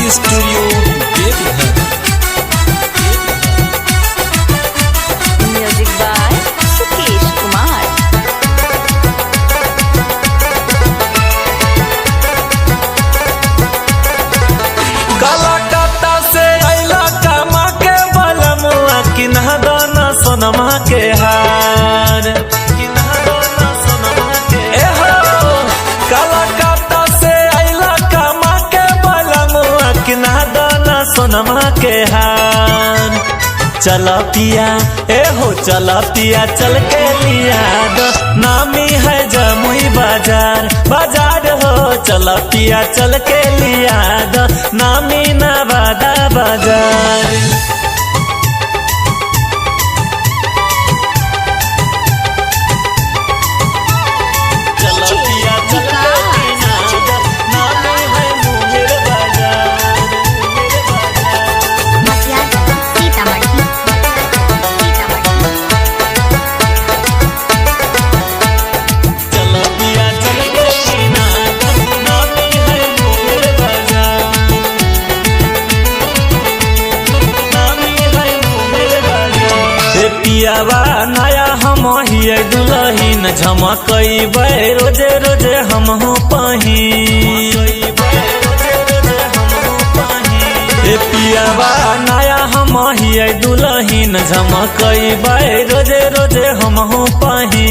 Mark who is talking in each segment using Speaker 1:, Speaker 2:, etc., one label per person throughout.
Speaker 1: Recording studio Bettiah.
Speaker 2: Music by Sukesh Kumar.
Speaker 3: Calcutta से अइला कमा के बलमुआ किन्हा दाना सोनमा के हार, किन्हा दाना सोनमा के कलकत्ता से अइला कमा के बलमुआ किन्हा दाना सोनमा के हार। चला पिया चला पिया चल के लिया दो, नामी है जमुई बाजार बाजार हो। चला पिया चल के लिया दो, नामी नवादा बाजार। चला पिया चल के लिया दो, नामी है मुंगेर बाजार, मुंगेर बाजार। पियावा नया हम हिय दुलहीन झमकइबै रोजे रोजे हम हो पही। पियावा नया हम हिय दुलहीन झमकइबै रोजे रोजे हम हो पही।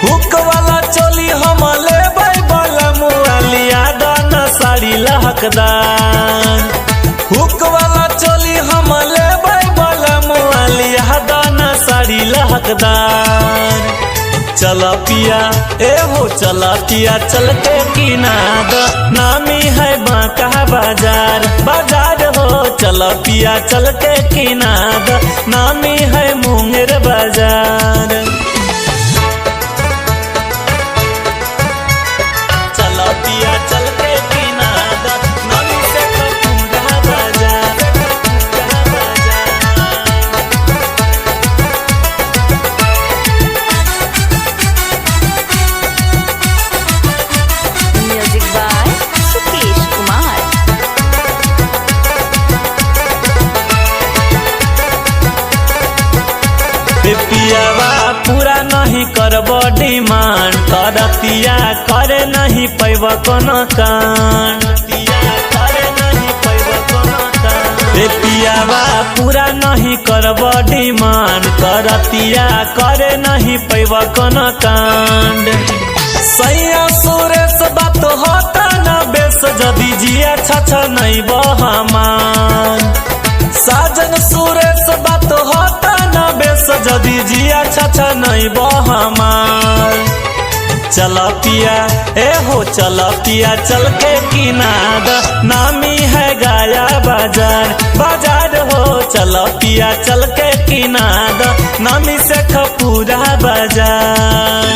Speaker 3: हुक वाला चोली हम लेबै बलमुआ लिया दाना साड़ी लहकदार। हुक वाला चोली हम लेबै बलमुआ लिया दाना साड़ी लहकदार। चला पिया चला पिया चल के किना दो, नामी है बांका बाजार बाजार हो। चला पिया चल के किना दो, नामी है मुंगेर बाजार। चला पिया चल के किना दो, नामी से पूरा बाजार, पूरा बाजार।
Speaker 2: Music by Sukesh Kumar.
Speaker 3: पियावा पूरा नहीं करब डिमांड, करतिया करे नहीं पैब कोनो कांड। पियावा पूरा नहीं करब डिमांड, करतिया करे नहीं पैब कोनो कांड। सैया सुरेश बात होता न बेस, जदि जिया छछ नहीं बहमान। साजन सुरेश बात होता न बेस, जदि जिया छछ नहीं बहमान। चला पिया चला पिया चल के किना दो, नामी है गाया बाजार बाजार हो। चला पिया चल के किना दो, नामी से खपूरा बाजार।